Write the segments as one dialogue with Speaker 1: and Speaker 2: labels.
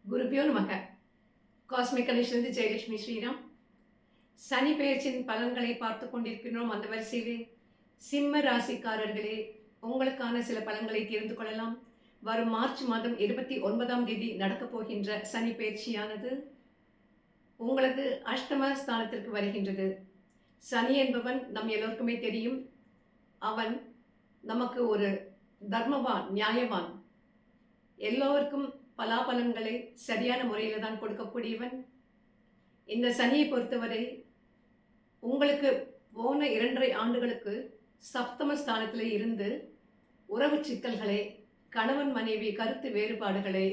Speaker 1: குருபியோ நமக. Cosmic connection Jayalakshmi Sriram. Sani பெயர்ச்சியின் பலன்களை பார்த்து கொண்டிருக்கிறோம். அந்த வரிசையிலே சிம்ம ராசிக்காரர்களே, உங்களுக்கான சில பலன்களை தெரிந்து கொள்ளலாம். வரும் மார்ச் மாதம் 29ஆம் தேதி நடக்கப் போகின்ற சனி பெயர்ச்சியானது உங்களது அஷ்டம ஸ்தானத்திற்கு வருகின்றது. சனி என்பவன் நம் எல்லோருக்குமே தெரியும். அவன் நமக்கு ஒரு தர்மவான், நியாயவான். எல்லோருக்கும் பலாபலன்களை சரியான முறையில் தான் கொடுக்கக்கூடியவன். இந்த சனியை பொறுத்தவரை உங்களுக்கு போன 2.5 ஆண்டுகளுக்கு சப்தம ஸ்தானத்தில் இருந்து உறவு சிக்கல்களை, கணவன் மனைவி கருத்து வேறுபாடுகளை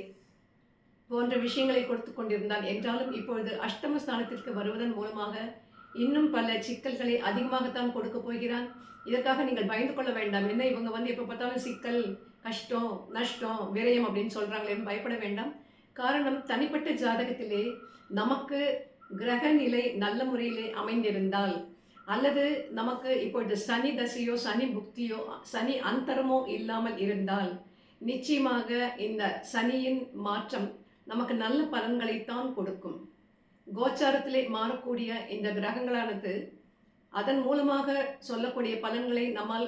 Speaker 1: போன்ற விஷயங்களை கொடுத்து கொண்டிருந்தான் என்றாலும் இப்பொழுது அஷ்டம ஸ்தானத்திற்கு வருவதன் மூலமாக இன்னும் பல சிக்கல்களை அதிகமாகத்தான் கொடுக்க போகிறான். இதற்காக நீங்கள் பயந்து கொள்ள வேண்டாம். என்ன இவங்க எப்போ பார்த்தாலும் சிக்கல், கஷ்டம், நஷ்டம், விரயம் அப்படின்னு சொல்கிறாங்களேன்னு பயப்பட வேண்டாம். காரணம், தனிப்பட்ட ஜாதகத்திலே நமக்கு கிரக நிலை நல்ல முறையிலே அமைந்திருந்தால், அல்லது நமக்கு இப்பொழுது சனி தசையோ, சனி புக்தியோ, சனி அந்தரமோ இல்லாமல் இருந்தால் நிச்சயமாக இந்த சனியின் மாற்றம் நமக்கு நல்ல பலன்களைத்தான் கொடுக்கும். கோச்சாரத்திலே மாறக்கூடிய இந்த கிரகங்களானது அதன் மூலமாக சொல்லக்கூடிய பலன்களை நம்மால்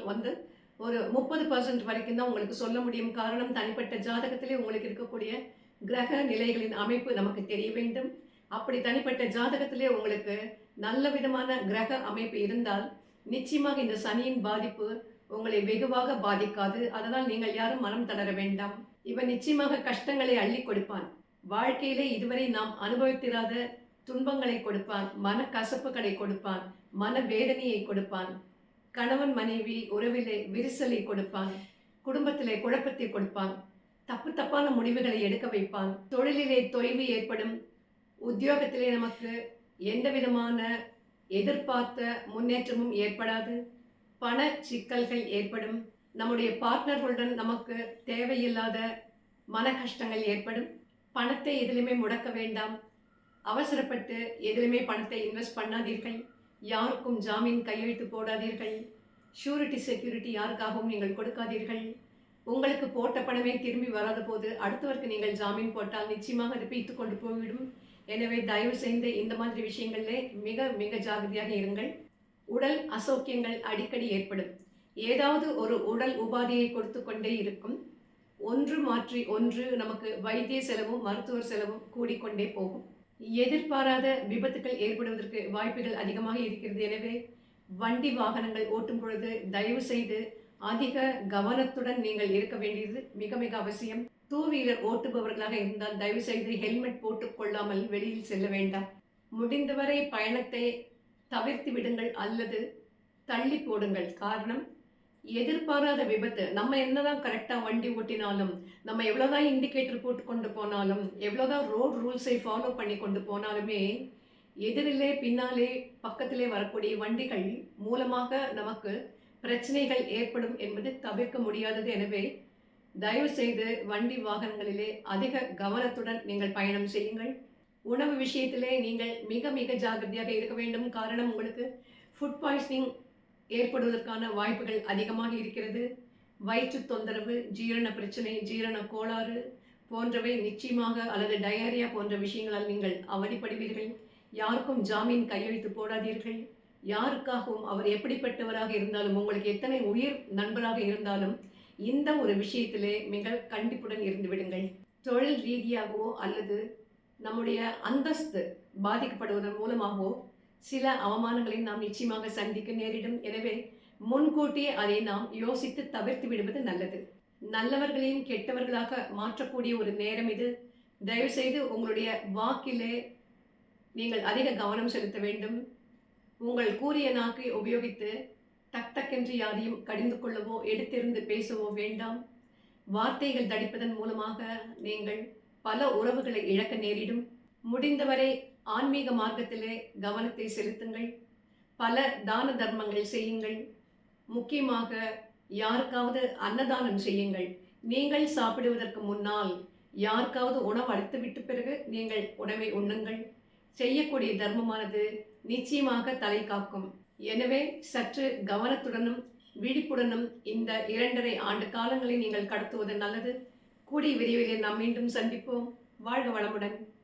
Speaker 1: ஒரு 30% வரைக்கும் தான் உங்களுக்கு சொல்ல முடியும். காரணம், தனிப்பட்ட ஜாதகத்திலே உங்களுக்கு இருக்கக்கூடிய கிரக நிலைகளின் அமைப்பு நமக்கு தெரிய வேண்டும். அப்படி தனிப்பட்ட ஜாதகத்திலே உங்களுக்கு நல்ல விதமான கிரக அமைப்பு இருந்தால் நிச்சயமாக இந்த சனியின் பாதிப்பு உங்களை வெகுவாக பாதிக்காது. அதனால் நீங்கள் யாரும் மனம் தளர வேண்டாம். இவன் நிச்சயமாக கஷ்டங்களை அள்ளி கொடுப்பான். வாழ்க்கையிலே இதுவரை நாம் அனுபவித்திராத துன்பங்களை கொடுப்பான், மன கசப்புகளை கொடுப்பான், மன வேதனையை கொடுப்பான், கணவன் மனைவி உறவிலே விரிசலை கொடுப்பான், குடும்பத்திலே குழப்பத்தை கொடுப்பான், தப்பான முடிவுகளை எடுக்க வைப்பான், தொழிலிலே தொய்வு ஏற்படும், உத்தியோகத்திலே நமக்கு எந்த விதமான எதிர்பார்த்த முன்னேற்றமும் ஏற்படாது, பண சிக்கல்கள் ஏற்படும், நம்முடைய பார்ட்னர்களுடன் நமக்கு தேவையில்லாத மன கஷ்டங்கள் ஏற்படும். பணத்தை எதிலுமே முடக்க வேண்டாம். அவசரப்பட்டு எதிலுமே பணத்தை இன்வெஸ்ட் பண்ணாதீர்கள். யாருக்கும் ஜாமீன் கையெழுத்து போடாதீர்கள். ஷூரிட்டி செக்யூரிட்டி யாருக்காகவும் நீங்கள் கொடுக்காதீர்கள். உங்களுக்கு போட்ட பணமே திரும்பி வராத போது அடுத்தவருக்கு நீங்கள் ஜாமீன் போட்டால் நிச்சயமாக அது பீத்து கொண்டு போய்விடும். எனவே தயவு செய்து இந்த மாதிரி விஷயங்களிலே மிக மிக ஜாகிரதையாக இருங்கள். உடல் அசௌக்கியங்கள் அடிக்கடி ஏற்படும். ஏதாவது ஒரு உடல் உபாதையை கொடுத்து கொண்டே இருக்கும். ஒன்று மாற்றி ஒன்று நமக்கு வைத்திய செலவும் மருத்துவர் செலவும் கூடிக்கொண்டே போகும். எதிர்பாராத விபத்துக்கள் ஏற்படுவதற்கு வாய்ப்புகள் அதிகமாக இருக்கிறது. எனவே வண்டி வாகனங்கள் ஓட்டும் பொழுது தயவு செய்து அதிக கவனத்துடன் நீங்கள் இருக்க வேண்டியது மிக மிக அவசியம். 2 வீலர் ஓட்டுபவர்களாக இருந்தால் தயவு செய்து ஹெல்மெட் போட்டுக் கொள்ளாமல் வெளியில் செல்ல வேண்டாம். முடிந்தவரை பயணத்தை தவிர்த்து விடுங்கள் அல்லது தள்ளி போடுங்கள். காரணம், எதிர்பாராத விபத்து. நம்ம என்னதான் கரெக்டாக வண்டி ஓட்டினாலும், நம்ம எவ்வளோதான் இண்டிகேட்டர் போட்டு கொண்டு போனாலும், எவ்வளோதான் ரோட் ரூல்ஸை ஃபாலோ பண்ணி கொண்டு போனாலுமே எதிரிலே பின்னாலே பக்கத்திலே வரக்கூடிய வண்டிகள் மூலமாக நமக்கு பிரச்சனைகள் ஏற்படும் என்பது தவிர்க்க முடியாதது. எனவே தயவு செய்து வண்டி வாகனங்களிலே அதிக கவனத்துடன் நீங்கள் பயணம் செய்யுங்கள். உணவு விஷயத்திலே நீங்கள் மிக மிக ஜாகிரதையாக இருக்க வேண்டும். காரணம், உங்களுக்கு ஃபுட் பாய்சனிங் ஏற்படுவதற்கான வாய்ப்புகள் அதிகமாக இருக்கிறது. வயிற்று தொந்தரவு, ஜீரண பிரச்சனை, ஜீரண கோளாறு போன்றவை நிச்சயமாக, அல்லது டயரியா போன்ற விஷயங்களால் நீங்கள் அவதிப்படுவீர்கள். யாருக்கும் ஜாமீன் கையெழுத்து போடாதீர்கள். யாருக்காகவும் அவர் எப்படிப்பட்டவராக இருந்தாலும், உங்களுக்கு எத்தனை உயிர் நண்பராக இருந்தாலும் இந்த ஒரு விஷயத்திலே மிக கண்டிப்புடன் இருந்து விடுங்கள். தொழில் ரீதியாகவோ அல்லது நம்முடைய அந்தஸ்து பாதிக்கப்படுவதன் மூலமாகவோ சில அவமானங்களை நாம் நிச்சயமாக சந்திக்க நேரிடும். எனவே முன்கூட்டியே அதை நாம் யோசித்து தவிர்த்து விடுவது நல்லது. நல்லவர்களையும் கெட்டவர்களாக மாற்றக்கூடிய ஒரு நேரம் இது. தயவு செய்து உங்களுடைய வாக்கிலே நீங்கள் அதிக கவனம் செலுத்த வேண்டும். உங்கள் கூறிய நாக்கை உபயோகித்து டக்கென்று யாரையும் கடிந்து கொள்ளவோ எடுத்திருந்து பேசவோ வேண்டாம். வார்த்தைகள் தடிப்பதன் மூலமாக நீங்கள் பல உறவுகளை இழக்க நேரிடும். முடிந்தவரை ஆன்மீக மார்க்கத்திலே கவனத்தை செலுத்துங்கள். பல தான தர்மங்கள் செய்யுங்கள். முக்கியமாக யாருக்காவது அன்னதானம் செய்யுங்கள். நீங்கள் சாப்பிடுவதற்கு முன்னால் யாருக்காவது உணவு அளித்துவிட்டு பிறகு நீங்கள் உணவை உண்ணுங்கள். செய்யக்கூடிய தர்மமானது நிச்சயமாக தலை காக்கும். எனவே சற்று கவனத்துடனும் விழிப்புடனும் இந்த 2.5 ஆண்டு காலங்களை நீங்கள் கடத்துவது நல்லது. கூடிய விரைவிலே நாம் மீண்டும் சந்திப்போம். வாழ்க வளமுடன்.